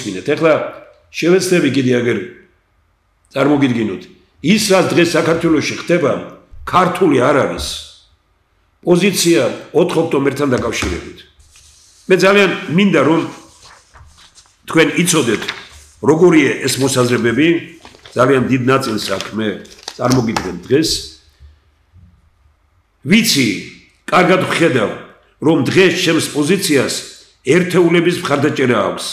მოვისმინეთ. ეხლა შევეცდები კიდე აგერ წარმოგიდგინოთ. ის რაც დღეს საქართველოში ხდება, ქართული არ არის პოზიცია 4 ოქტომბერთან დაკავშირებით. მე ძალიან მინდა რომ თქვენ იცოდეთ როგორია ეს მოსაზრებები, ძალიან დიდ ნაწილს აქ მე წარმოგიდგენ დღეს. ვიცი, კარგად ვხედავ, რომ დღეს ჩემს პოზიციას ერთეულების მხარდაჭერა აქვს,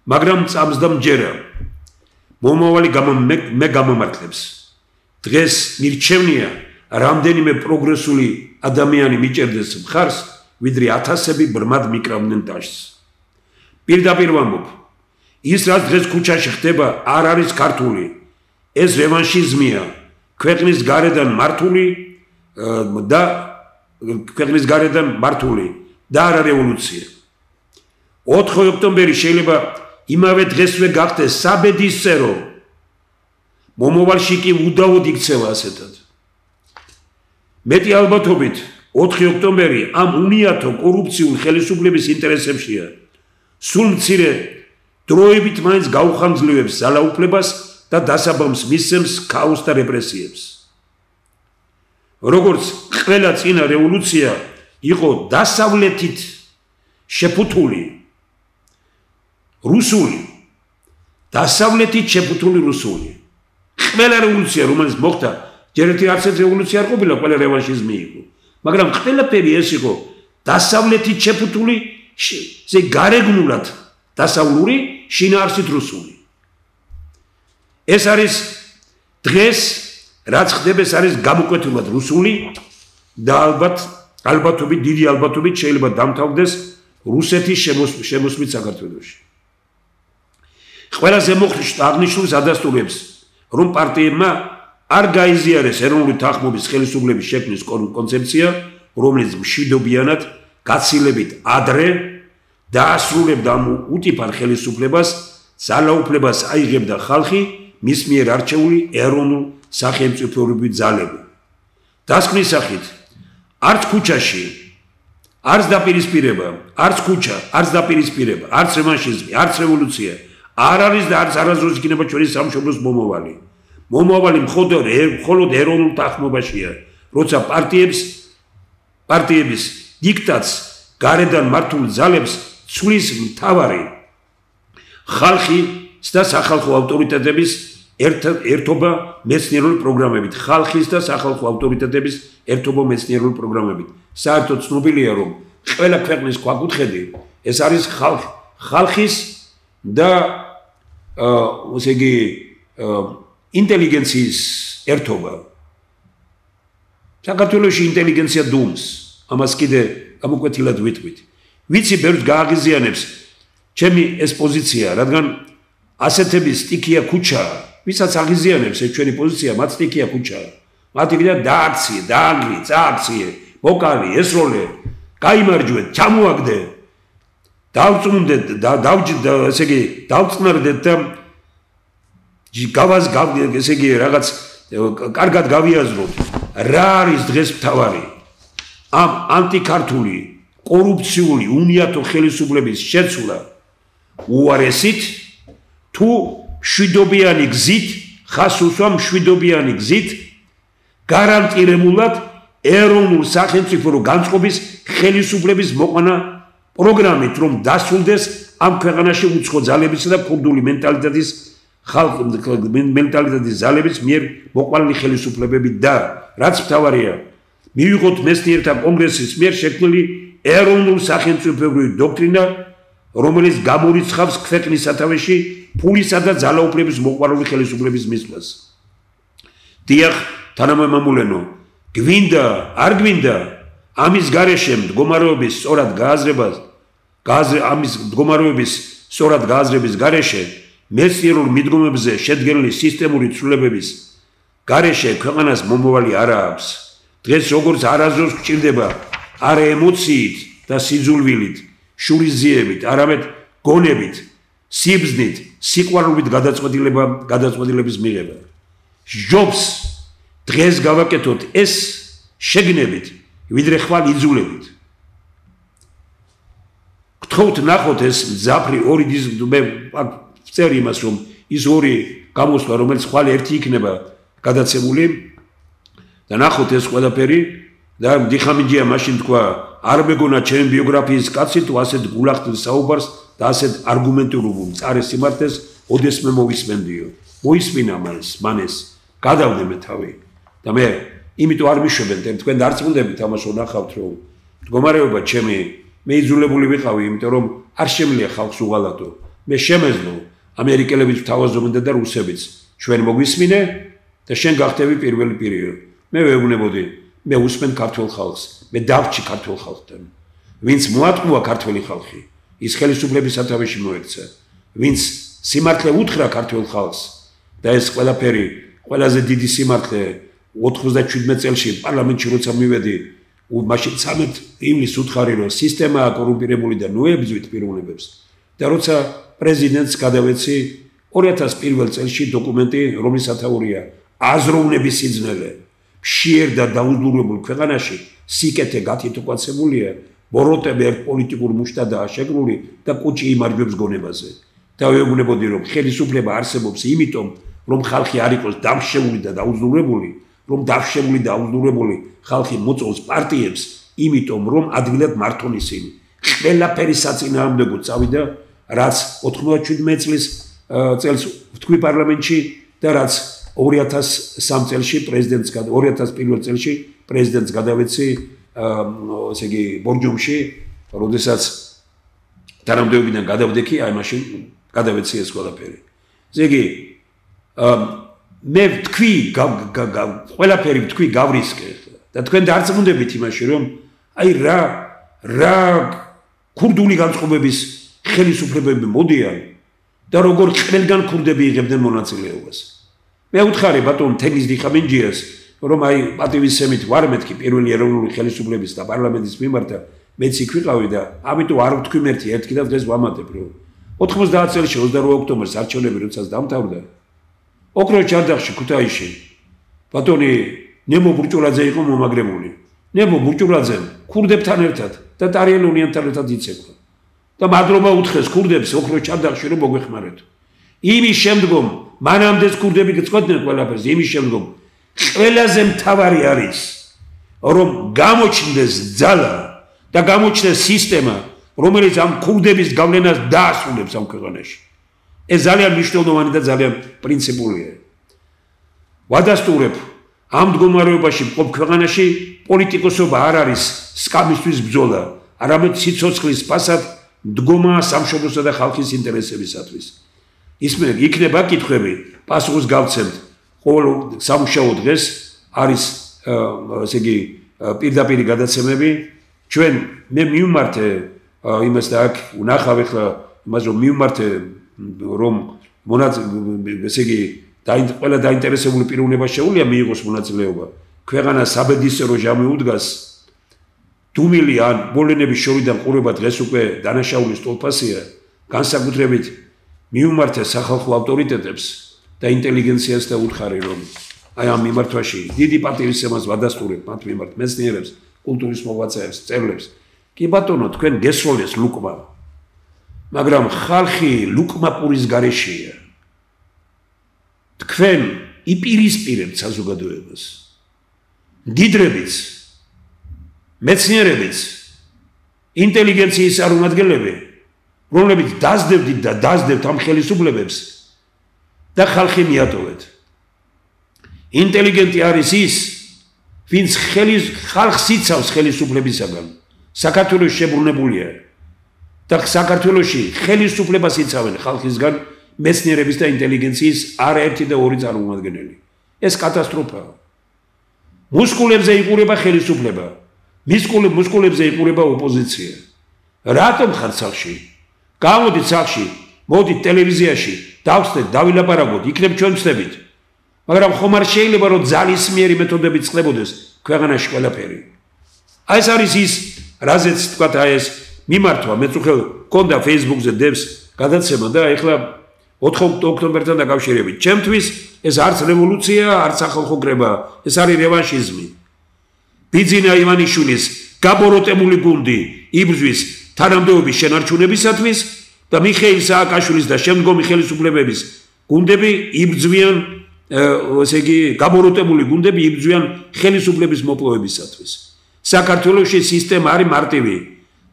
მაგრამ წამს და მჯერა. მომავალი მე გამომართლებს. დღეს მირჩევნია რამდენიმე პროგრესული ადამიანი მიჭერდეს მხარს, ვიდრე ათასები ბრმად მიკრავდნენ ტაშს. პირდაპირ ვამბობ, ის რაც დღეს ქუჩაში ხდება, არ არის ქართული. ეს რევანშიზმია, ქვეყნის გარედან მართული და არა რევოლუცია. 4 ოქტომბერი შეიძლება იმავე დღესვე გახდეს საბედისწერო. მომავალში კი უდავოდ იქცევა ასეთად. მეტი ალბათობით 4 ოქტომბერი ამ უნიათო კორუფციულ ხელისუფლების ინტერესებშია. სულ მცირე დროებით მაინც გაუხამძლივებს ძალაუფლებას და დასაბამს მისცემს ქაოსს და რეპრესიებს. როგორც ყველა წინა რევოლუცია იყო დასავლეთით შეფუთული რუსული, დასავლეთით შეფუთული რუსული. ყველა რევოლუცია, რომელიც მოხდა, ჯერ ერთი არც ერთ რევოლუცია არ ყოფილა, ყველა რევანშიზმი იყო. მაგრამ ყველაფერი ეს იყო დასავლეთით შეფუთული, ზე გარეგნულად დასავლური, შინაარსით რუსული. ეს არის დღეს რაც ხდება, ეს არის გამოკვეთილად რუსული და ალბათობით, დიდი ალბათობით შეიძლება დამთავრდეს რუსეთის შემოსვლით საქართველოში. ყველაზე აღნიშნულს ადასტურებს, რომ პარტიებმა არ გაიზიარეს ეროვნული თანხმობის ხელისუფლების შექმნის კონცეფცია, რომელიც მშვიდობიანად, გაცილებით ადრე დაასრულებდა ამ უტიფარ ხელისუფლებას, ძალაუფლებას აიღებდა ხალხი, მის მიერ არჩეული ეროვნულ სახელმწიფოებრივი ძალები. დასკვნის სახით, არც ქუჩაში, არც დაპირისპირება, არც ქუჩა, არც დაპირისპირება, არც რევანშიზმი, არც რევოლუცია არ არის და არც არასდროს იქნება ჩვენი სამშობლოს მომავალი. მომავალი მხოლოდ ეროვნულ თანხმობაშია, როცა პარტიების დიქტატს გარედან მართულ ძალებს ცვლის მთავარი ხალხის და სახალხო ავტორიტეტების ერთობა მეცნიერული პროგრამებით. ხალხის და სახალხო ავტორიტეტების ერთობა მეცნიერული პროგრამებით. საერთოდ ცნობილია, რომ ყველა ქვეყნის ქვაკუთხედი ეს არის ხალხის და ესე იგი ინტელიგენციის ერთობა. საქართველოში ინტელიგენცია დუმს, ამას კიდე გამოკვეთილად ვიტყვით. ვიცი, ბევრს გააღიზიანებს ჩემი ეს პოზიცია, რადგან ასეთების სტიქია ქუჩაა, ვისაც აღიზიანებს ეს ჩვენი პოზიცია, მათ სტიქია ქუჩაა. მათ იქნება დააქციე, დააგლი, წააქციე, მოკალი, ესროლე, გაიმარჯვეთ, ჩამოაგდე, დავწუნდეთ, ესე იგი დავწნარდეთ და ესე იგი რაღაც კარგად გავიაზროთ, რა არის დღეს მთავარი ამ ანტიქართული კორუფციული უნიათო ხელისუფლების შეცვლა უარესით თუ მშვიდობიანი გზით, ხას უსვა მშვიდობიანი გზით გარანტირებულად ეროვნულ სახელმწიფო განწყობის ხელისუფლების მოყვანა პროგრამით, რომ დასრულდეს ამ ქვეყანაში უცხო ძალებისა და ქურდული მენტალიტეტის ძალების მიერ მოყვანილი ხელისუფლებები და რაც მთავარია, მივიღოთ მეცნიერთა კონგრესის მიერ შექმნილი ეროვნულ სახელმწიფოებრივი დოქტრინა, რომელიც გამორიცხავს ქვეყნის სათავეში ფულისა და ძალაუფლების მოყვარული ხელისუფლების მისვლას. დიახ, თანამემამულენო, გვინდა, არ გვინდა ამის გარეშე მდგომარეობის სწორად გააზრების გარეშე მეცნიერულ მიდგომებზე შედგენილი სისტემური ცვლილებების გარეშე ქვეყანას მომავალი არ აქვს. დღეს როგორც არასდროს გჭირდება არა ემოციით და სიძულვილით, შურიზიებით, არამედ გონებით, სიბზნით, სიყვარულით გადაწყვეტილების მიღება. ჯობს დღეს გავაკეთოთ ეს შეგნებით, ვიდრე ხვალ იძულებით. გთხოვთ ნახოთ ეს მძაფრი ორი წერ იმას, რომ ის ორი გამოსვლა, რომელიც ხვალ ერთი იქნება გადაცემული და ნახოთ ეს ყველაფერი და დიხამინჯია მაშინ თქვა არ მეგონა ჩემი ბიოგრაფიის კაცი თუ ასეთ გულახდილ საუბარს და ასეთ არგუმენტირებულ წარეს სიმართლეს ოდესმე მოვისმენდიო. მოისმინა მანეს გადავდე მე თავი და მე იმიტომ არ მიშვებენ თქვენ დარწმუნდებით ამას რომ ნახავთ რომ მდგომარეობა ჩემი მე იძულებული ვიყავი იმიტომ რომ არ შემიძლია ხალხს უღალატო მე შემეძლო ამერიკელებიც თავაზობდნენ და რუსებიც ჩვენ მოგვისმინე და შენ გახდები პირველი პირიო მე ვეუბნებოდი მე უსმენ ქართულ ხალხს მე დავრჩი ქართულ ხალხთან ვინც მოატყუა ქართველი ხალხი ის ხელისუფლების სათავეში მოექცა ვინც სიმართლე უთხრა ქართულ ხალხს და ეს ყველაფერი ყველაზე დიდი სიმართლე 97 წელში პარლამენტში როცა მივედი მაშინ 13 ივლისს უთხარი რომ სისტემაა კორუმპირებული და ნუებზვით პიროვნებებს და როცა პრეზიდენტს გადავეცი 2001 წელში დოკუმენტი რომლის სათაურია აზროვნების სიძნელე მშიერ და დაუზრუნებულ ქვეყანაში სიკეთე გათითოკვაცებულია ბოროტები ერთ პოლიტიკურ მუშტადაა შეგრული და კუჭი იმარჯვებს გონებაზე და ვეუბნებოდი რომ ხელისუფლება არსებობს იმიტომ რომ ხალხი არ იყოს დამშეული და დაუზრუნებული რომ დავშებული და დაუზრუნებული ხალხი მოწონს პარტიებს იმიტომ რომ ადვილად მართონ ისინი ყველაფერი საწინააღმდეგო წავიდა რაც 97 წელს ვთქვი პარლამენტში და რაც 2003 წელში პრეზიდენტს 2001 წელში პრეზიდენტს გადავეცი ესე იგი ბორჯომში როდესაც თანამდებობიდან გადავდექი აი მაშინ გადავეცი ეს ყველაფერი ესე იგი მე ვთქვი ყველაფერი ვთქვი გავრისკე და თქვენ დარწმუნდებით იმაში რომ აი რა ქურდული განწყობების ხელისუფლებები მოდიან და როგორ ყველგან ქურდები იღებდნენ მონაწილეობას მე ვუთხარი ბატონ თეგის დიხამინჯიას რომ აი პატივისცემით ვარ მეთქი პირველი ეროვნული ხელისუფლების და პარლამენტის მიმართ მეც იქ ვიყავი და ამიტომ არ ვთქვი მერთი ერთი და დღეს ვამატებ რომ 90 წელს 28 ოქტომბერს არჩევნები როდესაც დამთავრდა ოქროს ჯარდახში ქუთაისში ბატონი ნემო ბურჭულაძე იყო მომაგრებული ნემო ბურჭულაძემ ქურდებთან ერთად და ტარიელ უნიანთან ერთად იცეკვდა და მადლობა უთხრეს ქურდებს ოქროს ჯარდახში რომ მოგვეხმარეთ იმის შემდგომ მანამდეც ქურდები გწყვეტდნენ ყველაფერს იმის შემდგომ ყველაზე მთავარი არის რომ გამოჩნდეს ძალა და გამოჩნდეს სისტემა რომელიც ამ ქურდების გავლენას დაასრულებს ამ ქვეყანაში ეს ძალიან მნიშვნელოვანი და ძალიან პრინციპულია ვადასტურებ ამ მდგომარეობაში მყოფ ქვეყანაში პოლიტიკოსობა არ არის სკამისთვის ბრძოლა არამედ სიცოცხლის ფასად მდგომა სამშობლოსა და ხალხის ინტერესებისათვის ისმე იქნება კითხვები პასუხს გავცემთ ყოველ სამუშაო დღეს არის ესე იგი პირდაპირი გადაცემები ჩვენ მე მივმართე იმას და აქ ვნახავ ახლა იმას რომ მივმართე რომ ესე იგი ყველა დაინტერესებული პიროვნება შეუძლია მიიღოს მონაწილეობა ქვეყანა საბედისწერო ჟამი უდგას დუმილი ან ბოლენების შორიდან ყურება დღეს უკვე დანაშაულის ტოლფასია განსაკუთრებით მივმართე სახალხო ავტორიტეტებს და ინტელიგენციას და უთხარი რომ აი ამ მიმართვაში დიდი პატივისცემას ვადასტურებ მათ მიმართ მეცნიერებს კულტურის მოღვაწეებს წევრებს კი ბატონო თქვენ გესროლეს ლუკმა მაგრამ ხალხი ლუკმაპურის გარეშეა თქვენ იპირისპირებთ საზოგადოებას მდიდრებიც მეცნიერებიც ინტელიგენციის წარმომადგენლები რომლებიც დაძდებდით და დაძდებთ ამ ხელისუფლებებს და ხალხი მიატოვეთ ინტელიგენტი არის ის ვინც ხალხს იცავს ხელისუფლებისაგან საქართველოს შებრუნებულია და საქართველოში ხელისუფლებას იცავენ ხალხისგან მეცნიერების და ინტელიგენციის არაერთი და ორი წარმომადგენელი ეს კატასტროფაა მუსკულებზე იყურება ხელისუფლება მუსკულებზე იყურება ოპოზიცია რატომ ხარ სახში გამოდით სახში მოდით ტელევიზიაში დავხსნეთ დავილაპარაკოთ იქნებ ჩვენ ვცდებით მაგრამ ხომ არ შეიძლება რომ ძალისმიერი მეთოდებით წყდებოდეს ქვეყანაში ყველაფერი აი ეს არის ის რაზეც თქვა აი ეს მიმართვა მეც უხელ მქონდა Facebook-ზე დევს გადაცემა და ეხლა 4 ოქტომბერთან დაკავშირებით ჩემთვის ეს არც რევოლუცია არც სახალხო კრება ეს არის რევანშიზმი ბიძინა ივანიშვილის გაბოროტებული გუნდი იბრძვის თანამდებობის შენარჩუნებისათვის და მიხეილ სააკაშვილის და შემდგომი ხელისუფლებების გუნდები იბრძვიან, ესე იგი, გაბოროტებული გუნდები იბრძვიან ხელისუფლების მოპოვებისათვის. საქართველოში სისტემა არის მარტივი.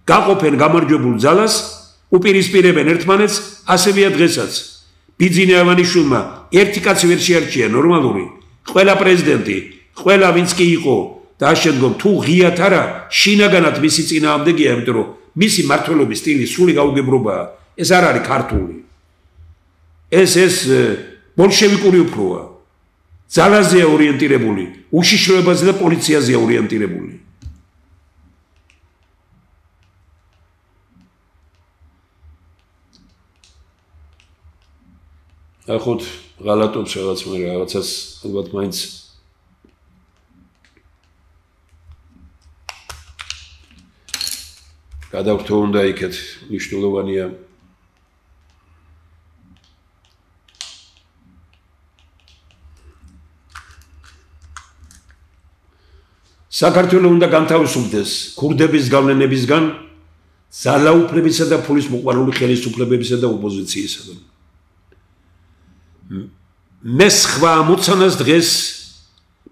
გაყოფენ გამარჯვებულ ძალას, უპირისპირებენ ერთმანეთს, ასევეა დღესაც. ბიძინა ივანიშვილმა ერთი კაცი ვერ შეარჩია ნორმალური. ყველა პრეზიდენტი, ყველა ვინც კი იყო და შემდგომ თუ ღიათ არა, შინაგანად მისი წინააღმდეგია, იმიტომ რომ მისი მმართველობის სტილი სრული გაუგებრობაა. ეს არ არის ქართული. ეს ბოლშევიკური უფროა. ძალაზეა ორიენტირებული, უშიშროებაზე და პოლიციაზეა ორიენტირებული. ახოთ ღალატობს რაღაც მე რაღაცას ალბათ მაინც გადავრთო უნდა იქეთ მნიშვნელოვანია საქართველოს უნდა განთავისუფლდეს ქურდების გავლენებისგან ძალაუფლებისა და ფულის მოყვარული ხელისუფლებებისა და ოპოზიციისგან მე სხვა მოცანას დღეს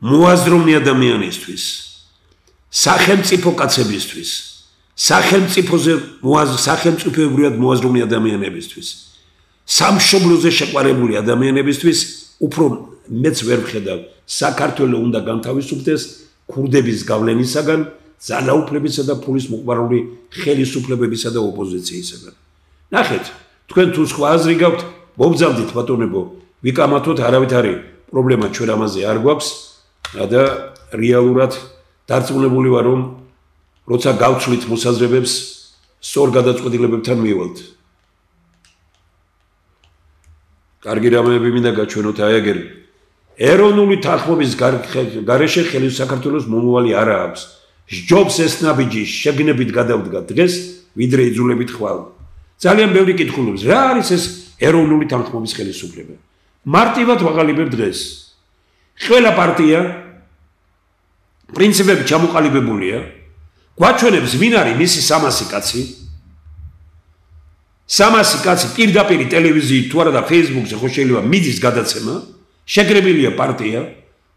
მოაზროვნე ადამიანისთვის სახელმწიფო კაცებისთვის სახელმწიფოებრივად მოაზროვნე ადამიანებისთვის სამშობლოზე შეყვარებული ადამიანებისთვის უფრო მეც ვერ ვხედავ საქართველოს უნდა განთავისუფლდეს ქურდების გავლენისაგან ძალაუფლებისა და ფულის მოყვარული ხელისუფლებებისა და ოპოზიციისგან ნახეთ თქვენ თუ სხვა აზრი გაქვთ მოგზავდით ბატონებო ვიკამათოთ არავითარი პრობლემა ჩვენ ამაზე არ გვაქვს და რეალურად დარწმუნებული ვარ რომ როცა გავცვლით მოსაზრებებს სწორ გადაწყვეტილებებთან მივალთ კარგი რამეები მინდა გაჩვენოთ აი ეგერ ეროვნული თანხმობის გარეშე საქართველოს მომავალი არ აქვს ჯობს ეს ნაბიჯი შეგნებით გადავდგა დღეს ვიდრე იძულებით ხვალ ძალიან ბევრი კითხულობს რა არის ეს ეროვნული თანხმობის ხელისუფლება მარტივად ვაღალიბებ დღეს ყველა პარტია პრინციპებით ჩამოყალიბებულია გვაჩვენებს ვინ არის მისი 300 კაცი 300 კაცი პირდაპირ ტელევიზიით თუ არა და ფეისბუქზე ხო შეიძლება მიდის გადაცემა შეკრებილია პარტია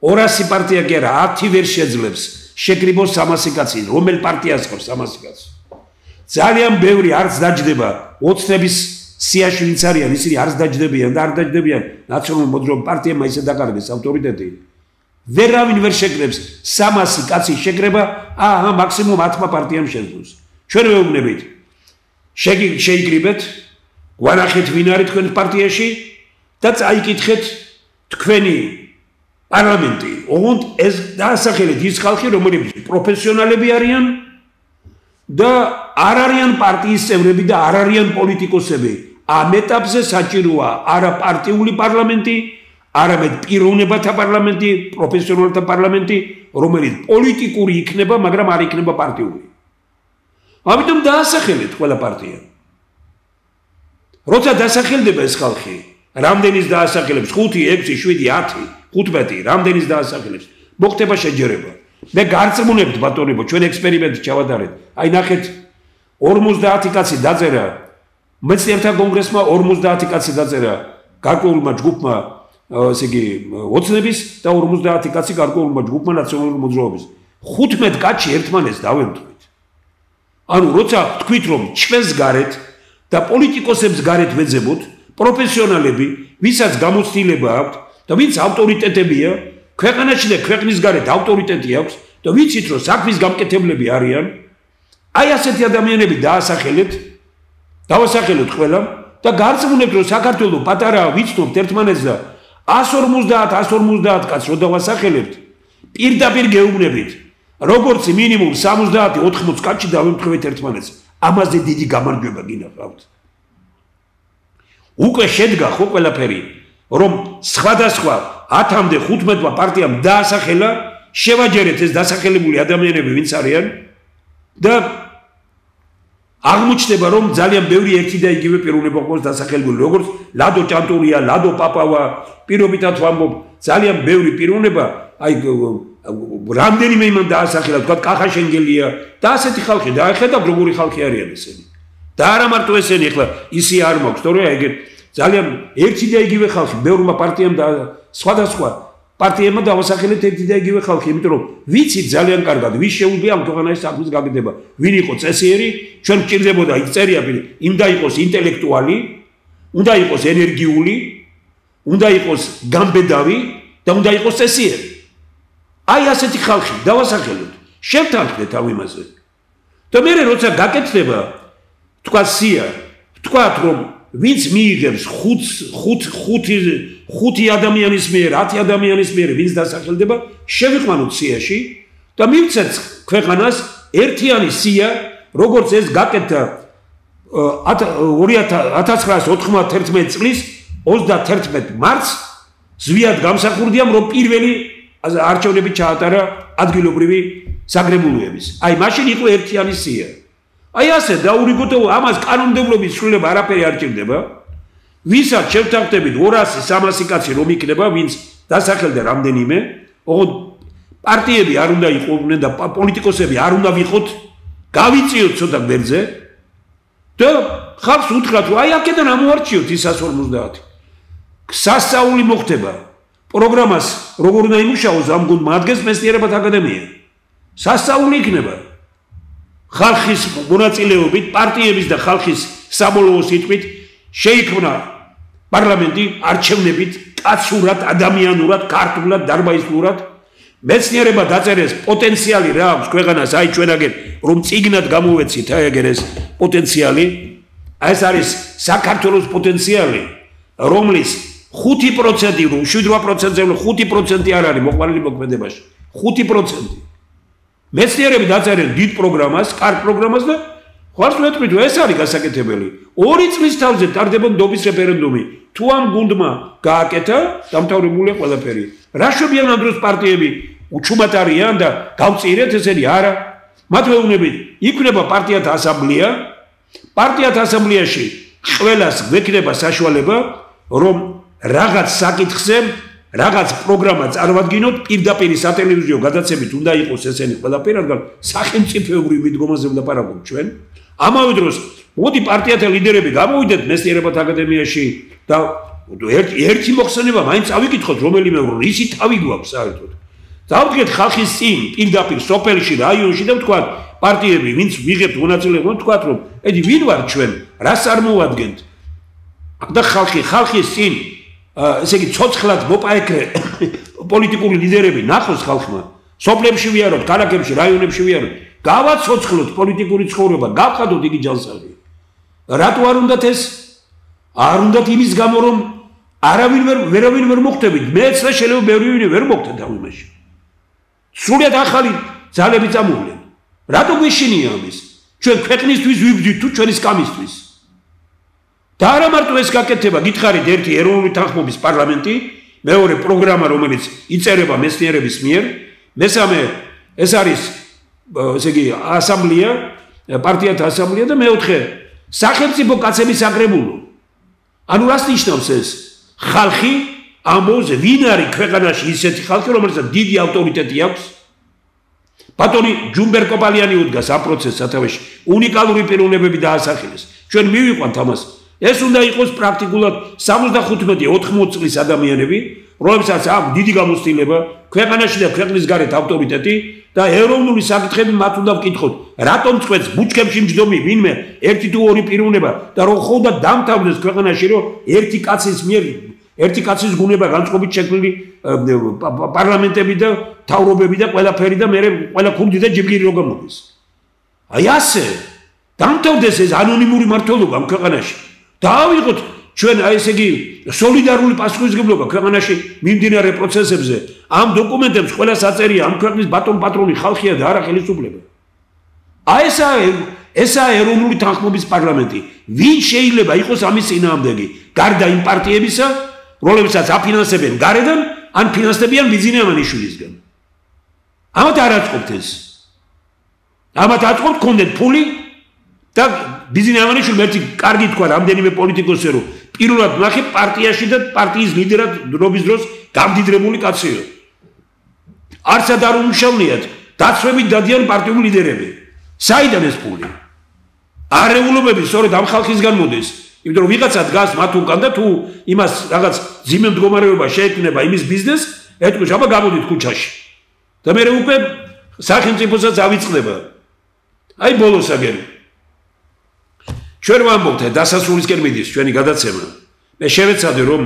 200 პარტია კი არა 10 ვერ შეძლებს შეკრიბოს 300 კაცი რომელ პარტიას ხარ 300 კაცი ძალიან ბევრი არც დაჯდება ოცნების სიაში ვინც არიან ისინი არც დაჯდებიან და არ დაჯდებიან ნაციონალურ მოძრაობ პარტიებმა ისე დაკარგეს ავტორიტეტი ვერავინ ვერ შეკრებს 300 კაცი შეკრება აჰა მაქსიმუმ 10 პარტიამ შეძლოს ჩვენ ვეუბნებით შეიკრიბეთ გვანახეთ ვინ არის თქვენ პარტიაში და წაიკითხეთ თქვენი პარლამენტი ოღონდ ეს დაასახელეთ ის ხალხი რომლებიც პროფესიონალები არიან და არ არიან პარტიის წევრები და არ არიან პოლიტიკოსები ამ ეტაპზე საჭიროა არა პარტიული პარლამენტი არამედ პიროვნებათა პარლამენტი პროფესიონალთა პარლამენტი რომელიც პოლიტიკური იქნება მაგრამ არ იქნება პარტიული ამიტომ დაასახელეთ ყველა პარტია როცა დასახელდება ეს ხალხი რამდენის დაასახელებს 5 6 7 10 15 რამდენის დაასახელებს მოხდება შეჯერება მე გარწმუნებთ ბატონებო ჩვენ ექსპერიმენტი ჩავატარეთ აი ნახეთ 50 კაცი დაწერა მეცნიერთა კონგრესმა 50 კაცი დაწერა გარკვეულმა ჯგუფმა ესე იგი ოცნების და 50 კაცი გარკვეულმა ჯგუფმა ნაციონალური მოძრაობის 15 კაცი ერთმანეთს დავემთხვით ანუ როცა თქვით რომ ჩვენს გარეთ და პოლიტიკოსებს გარეთ ვეძებოთ პროფესიონალები ვისაც გამოცდილება აქვთ და ვინც ავტორიტეტებია ქვეყანაში და ქვეყნის გარეთ ავტორიტეტი აქვს და ვიცით რომ საქმის გამკეთებლები არიან აი ასეთი ადამიანები დავასახელოთ ყველა და გარწმუნებთ რომ საქართველოს პატარაა ვიცნობთ ერთმანეთს და 150 კაცს რო დავასახელებთ პირდაპირ გეუბნებით როგორც მინიმუმ 70-80 კაცი დავემთხვევით ერთმანეთს ამაზე დიდი გამარჯვება გინახავთ უკვე შედგა ხო ყველაფერი რომ სხვადასხვა 10-მდე 15 პარტიამ დაასახელა შევაჯერეთ ეს დასახელებული ადამიანები ვინც არიან და აღმოჩნდება რომ ძალიან ბევრი ერთი და იგივე პიროვნება ყავს დასახელებული როგორც ლადო ჭანტურია, ლადო პაპავა, პირობითად ვამბობ, ძალიან ბევრი პიროვნება, აი რამდენიმე იმან დაასახელა, თქვა კახა შენგელია და ასეთი ხალხი დაახედავთ როგორი ხალხი არიან ესენი. და არა მარტო ესენი ახლა ისი არ მაქვს, თორე ეგ ძალიან ერთი და იგივე ხალხი, ბევრმა პარტიამ და სხვადასხვა პარტიებმა დავასახელეთ ერთი და იგივე ხალხი, იმიტომ რომ ვიცით ძალიან კარგად, ვის შეუძლია ამ ქვეყანაში საქმის გაკეთება, ვინ იყო წესიერი, ჩვენ გვჭირდებოდა იქ წერია, უნდა იყოს ინტელექტუალი, უნდა იყოს ენერგიული, უნდა იყოს გამბედავი და უნდა იყოს წესიერი. აი ასეთი ხალხი დავასახელოთ, შევთანხმდეთ ამ იმაზე. და მე როცა გაკეთდება, თქვა სია, თქვათ რომ ვინც მიიღებს 5 ადამიანის მიერ, 10 ადამიანის მიერ ვინც დასახელდება, შევიყვანოთ სიაში და მივცეთ ქვეყანას ერთიანი სია, როგორც ეს გაკეთდა 1991 წლის 31 მარტს ზვიად გამსახურდიამ რომ პირველი არჩევნები ჩაატარა ადგილობრივი საგრებულოების. აი მაშინ იყო ერთიანი სია. აი ასე დაურიგოთ ამას კანონმდებლობის ცვლილება არაფერი არ ჭირდება. ვისაც შევთანხმდებით 200-300 კაცი რომ იქნება, ვინც დასახელდა რამდენიმე, ოღონდ პარტიები არ უნდა იყვნენ და პოლიტიკოსები არ უნდა ვიყოთ, გავიწიოთ ცოტა გვერდზე და ხალხს უთხრათ, რომ აი აქედან ამოვარჩიოთ ის 150. სასწაული მოხდება. პროგრამას როგორ უნდა იმუშაოს ამ გუნდმა ადგენს მეცნიერებათა აკადემია. სასწაული იქნება. ხალხის მონაწილეობით, პარტიების და ხალხის საბოლოო სიტყვით შეიქმნა პარლამენტი არჩევნებით, კაცურად, ადამიანურად, ქართულად, დარბაისლურად. მეცნიერება დაწერეს პოტენციალი რა აქვს ქვეყანას, აი ჩვენ აგერ რომ წიგნად გამოვეცით, აი აგერ ეს პოტენციალი. ეს არის საქართველოს პოტენციალი, რომლის 5% რომ 7%-ზე 5% არ არის მოყვანილი მოქმედებაში. 5%. მეცნიერები დაწერენ დიდ პროგრამას, კარგ პროგრამას და ხარს ვეთქვით, ეს არის გასაკეთებელი. 2 წლის თავზე ტარდება ნდობის რეფერენდუმი. თუ ამ გუნდმა გააკეთა, დამთავრებულია ყველაფერი. რა შვებიან ამ დროს პარტიები უჩუმად არიან და გავწირეთ ესენი არა. მათ მეუბნებით, იქნება პარტიათა ასამბლეა. პარტიათა ასამბლეაში ყველას გვექნება საშუალება, რომ რაღაც საკითხზე რაღაც პროგრამა წარმოვადგინოთ, პირდაპირ სატელევიზიო გადაცემით უნდა იყოს ესენი ყველაფერი, რადგან სახელმწიფოებრივ მიდგომაზე ვლაპარაკობთ ჩვენ. ამავე დროს მოდი პარტიათა ლიდერები გამოვიდეთ მეცნიერებათა აკადემიაში და ერთი მოხსენება მაინც ავიკითხოთ, რომელიმე რისი თავი გვაქვს საერთოდ. დავდგეთ ხალხის წინ, პირდაპირ სოფელში, რაიონში და ვთქვათ, პარტიები, ვინც ვიღებთ მონაწილეობა, ვთქვათ, რომ ედი ვინ ვარ ჩვენ, რას წარმოვადგენთ? და ხალხის წინ ესე იგი ცოცხლად მოპაექრე პოლიტიკური ლიდერები ნახოს ხალხმა, სოფლებში ვიაროთ, ქალაქებში, რაიონებში ვიაროთ, გავაცოცხლოთ პოლიტიკური ცხოვრება, გავხადოთ იგი ჯანსაღი. რატო არ უნდათ ეს? არ უნდათ იმის გამო, რომ ვერავინ ვერ მოხვდებით, მეც და შეიძლება ბევრი ვერ მოხვდეთ ამ იმაში. სრულიად ახალი ძალები წამოვლენ. რატო გვეშინია ამის? ჩვენ ქვეყნისთვის ვიბრძვით თუ ჩვენი სკამისთვის? და არა მარტო ეს გაკეთება, გითხარით ერთი ეროვნული თანხმობის პარლამენტი, მეორე პროგრამა, რომელიც იწერება მეცნიერების მიერ, მესამე ეს არის ესე იგი ასამბლეა, პარტიათა ასამბლეა და მეოთხე სახელმწიფო კაცების საგრებულო. ანუ რას ნიშნავს ეს? ხალხი ამბობს, ვინ არის ქვეყანაში ისეთი ხალხი, რომელსაც დიდი ავტორიტეტი აქვს. ბატონი ჯუმბერ კოპალიანი უდგას ამ პროცესს სათავეში, უნიკალური პიროვნებები დაასახელეს. ჩვენ მივიყვანთ ამას. ეს უნდა იყოს პრაქტიკულად 75-80 წლის ადამიანები, რომლებსაც აქვს დიდი გამოცდილება, ქვეყანაში და ქვეყნის გარეთ ავტორიტეტი და ეროვნული საკითხები მათ უნდა ვკითხოთ. რატომ წვეთს ბუჩქებში მჯდომი ვინმე ერთი თუ ორი პიროვნება და რომ ხოლმე დამთავრდეს ქვეყანაში, რომ ერთი კაცის გუნება განწყობით შექმნილი პარლამენტები და თავრობები და ყველაფერი და მე ყველა ქურდი და ჯიბგირი რო გამოდის. აი ასე დამთავრდეს ეს ანონიმური მმართველობა ამ ქვეყანაში. დავიღოთ ჩვენ აი ესე იგი სოლიდარული პასუხისმგებლობა ქვეყანაში მიმდინარე პროცესებზე. ამ დოკუმენტებს ყველას აწერია ამ ქვეყნის ბატონ პატრონი ხალხია და არა ხელისუფლება. აი ესაა ეროვნული თანხმობის პარლამენტი. ვინ შეიძლება იყოს ამის წინააღმდეგი? გარდა იმ პარტიებისა, რომლებსაც აფინანსებენ გარედან, ან ფინანსდებიან ბიზნეს ამანიშვილისგან. ამათ არ აწყობთ ეს. ამათ აწყობთ კონდეთ ფული და ბიზნეს ამანიშვილი ერთი კარგი თქვა რამდენიმე პოლიტიკოსი რომ პირველად ნახე პარტიაში და პარტიის ლიდერად დრობის დროს გამდიდრებული კაციო. არცად არ უმუშავნიათ, დაცვებით დადიან პარტიული ლიდერები. საიდან ეს ფული? არეულობები სწორედ ამ ხალხისგან მოდის. იმიტომ რომ ვიღაცა დგას მათ უკან და თუ იმას რაღაც ძიმე მდგომარეობა შეექმნება იმის ბიზნეს, ეთქვი, აბა გამოდით ქუჩაში. და მე უკვე სახელმწიფოსაც ავიწყდება. აი ბოლოსაგენ. ჩვენ ვამბობთ დასასრულისკენ მიდის ჩვენი გადაცემა. მე შევეცადე რომ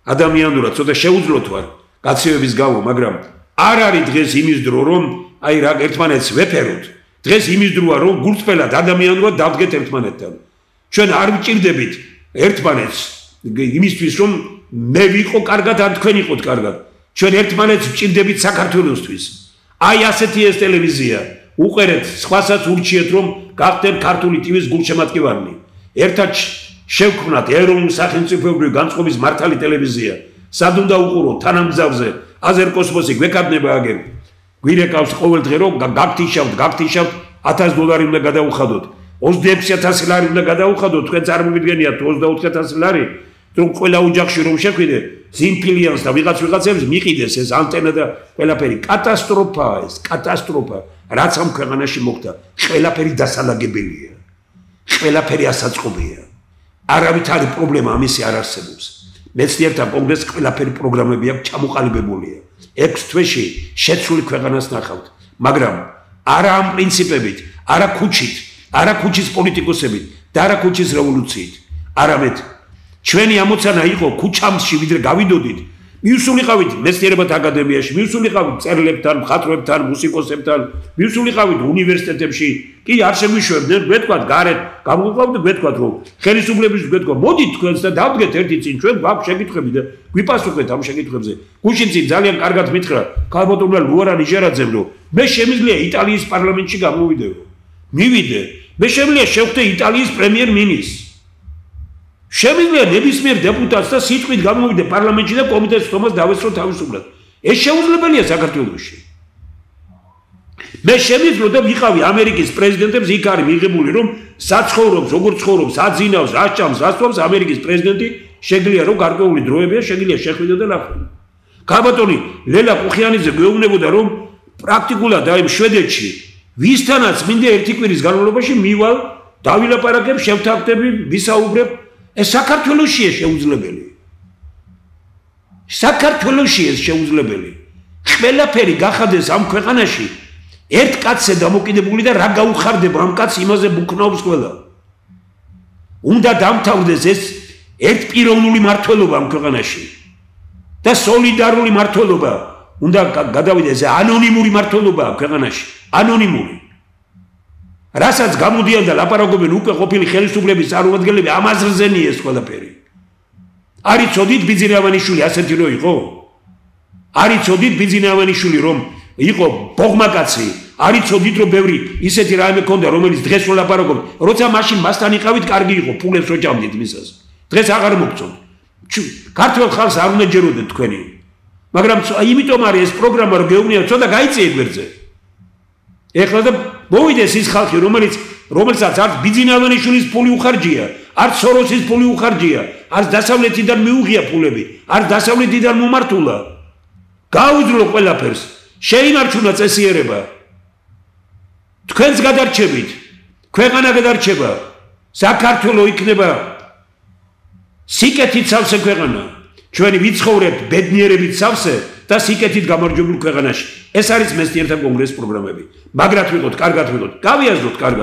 ადამიანურად ცოტა შეუძლოთ ვარ გაცივების გამო, მაგრამ არ არის დღეს იმის დრო რომ აი რა ერთმანეთს ვეფეროთ. დღეს იმის დროა რომ გულწრფელად ადამიანურად დავდგეთ ერთმანეთთან. ჩვენ არ ვჭირდებით ერთმანეთს იმისთვის რომ მე ვიყო კარგად ან თქვენ იყოთ კარგად. ჩვენ ერთმანეთს ვჭირდებით საქართველოსთვის. აი ასეთი ეს ტელევიზია. უყერეთ სხვასაც ურჩიეთ რომ გახდეთ ქართული ტივის გულშემატკივარნი. ერთად შევქმნათ ეროვნულ სახელმწიფოებრივი განწყობის მართალი ტელევიზია. სად უნდა უყუროთ თანამგზავზე აზერკოსმოსი გვეკადნება აგერ. გვირეკავს ყოველდღე რომ გაგთიშავთ $1000 უნდა გადაუხადოთ. 26000 ლარი უნდა გადაუხადოთ. თქვენ წარმოგიდგენიათ 24000 ლარი რომ ყველა ოჯახში რომ შეხვიდე ზიმფილიანს და ვიღაცებს მიყიდეს ეს ანტენა და ყველაფერი. კატასტროფაა ეს, კატასტროფა. რაც ამ ქვეყანაში მოხდა, ყველაფერი დასალაგებელია. ყველაფერი ასაწყობია. არავით არის პრობლემა ამისი არ არსებობს. მეცნიერთა კონგრესს ყველაფერი პროგრამები აქვს ჩამოყალიბებულია. 6 თვეში შეცვლილი ქვეყანას ნახავთ, მაგრამ არა ამ პრინციპებით, არა ქუჩით, არა ქუჩის პოლიტიკოსებით და არა ქუჩის რევოლუციით. არამედ ჩვენი ამოცანა იყო ქუჩამში ვიდრე გავიდოდით, მივსულიყავით მეცნიერებათა აკადემიაში, მივსულიყავით წერლებთან, მხატვრებთან, მუსიკოსებთან, მივსულიყავით უნივერსიტეტებში. კი არ შემიშვებდნენ, გვეთქვათ გარეთ, გამოვიყვავთ და გვეთქვათ რომ ხელისუფლების გვეთქვა, მოდით თქვენს და დავდგეთ ერთი წინ, ჩვენ გვაქვს შეკითხვები და გვიპასუხეთ ამ შეკითხვებზე. გუშინ წინ ძალიან კარგად მითხრა ქალბატონმა ლუარა ნიჟერაძემ რომ მე შემიძლია იტალიის პარლამენტში გამოვიდეო. მივიდე, მე შემიძლია შევხვდე იტალიის პრემიერ-მინისტრს. შემიძლია ნებისმიერ დეპუტატს და სიტყვით გამოვიდე პარლამენტში და კომიტეტს თომას დავესწრო თავისუფლად. ეს შეუძლებელია საქართველოში. მე შემიძლია და ვიყავი ამერიკის პრეზიდენტებს იქ არის მიღებული რომ საცხოვრობს, როგორ ცხოვრობს, აძინავს, რას ჭამს, რას თვამს ამერიკის პრეზიდენტი შეგიძლია რომ გარკვეული დროებია შეგიძლია შეხვიდე და ნახო. ქალბატონი ლელა ყუხიანიძე გვეუბნებოდა რომ პრაქტიკულად აი შვედეთში ვისთანაც მინდა ერთი კვირის განმავლობაში მივალ, დავილაპარაკებ, შევთანხმდები, ვისაუბრებ. ეს საქართველოშია შეუძლებელი. საქართველოშია შეუძლებელი. ყველაფერი გახადეს ამ ქვეყანაში ერთ კაცზე დამოკიდებული და რა გაუხარდება ამ კაცს იმაზე ბუქნობს ყველა. უნდა დამთავრდეს ეს ერთპიროვნული მართლობა ამ ქვეყანაში და სოლიდარული მართლობა უნდა გადავიდეს ანონიმური მართლობა ამ ქვეყანაში. ანონიმური. რასაც გამოდიან და ლაპარაკობენ უკვე ყოფილი ხელისუფლების წარმომადგენლები ამაზრზენია ეს ყველაფერი. არიცოდით ბიძინავანიშვილი ასეთი რო იყო? არიცოდით ბიძინავანიშვილი რომ იყო ბოღმაკაცი? არიცოდით რომ ბევრი ისეთი რაიმე ქონდა რომელიც დღეს რო ლაპარაკობ, როცა მაშინ მასთან იყავით კარგი იყო, ფულებს რო ჭამდით მისას. დღეს აღარ მოგწონთ. ქართულ ხალხს არ უნდა ჯეროდეთ თქვენი. მაგრამ იმიტომ არის ეს პროგრამა რომ გეუბნია ცოტა გაიწიეთ გვერდზე. ეხლა და მოვიდეს ის ხალხი რომელსაც არც ბიძინავანიშვილის ფული უხარჯია, არც სოროსის ფული უხარჯია, არც დასავლეთიდან მიუღია ფულები, არც დასავლეთიდან მომართულა. გაუძლო ყველაფერს, შეინარჩუნა წესიერება. თქვენს გადარჩებით, ქვეყანა გადარჩება, საქართველო იქნება სიკეთით სავსე ქვეყანა. ჩვენი ვიცხოვრებთ ბედნიერებით სავსე და სიკეთით გამარჯვებულ ქვეყანაში. ეს არის მეცნიერთა კონგრესის პროგრამები. მაგრად ვიყოთ, კარგად ვიყოთ, გავიაზროთ კარგად.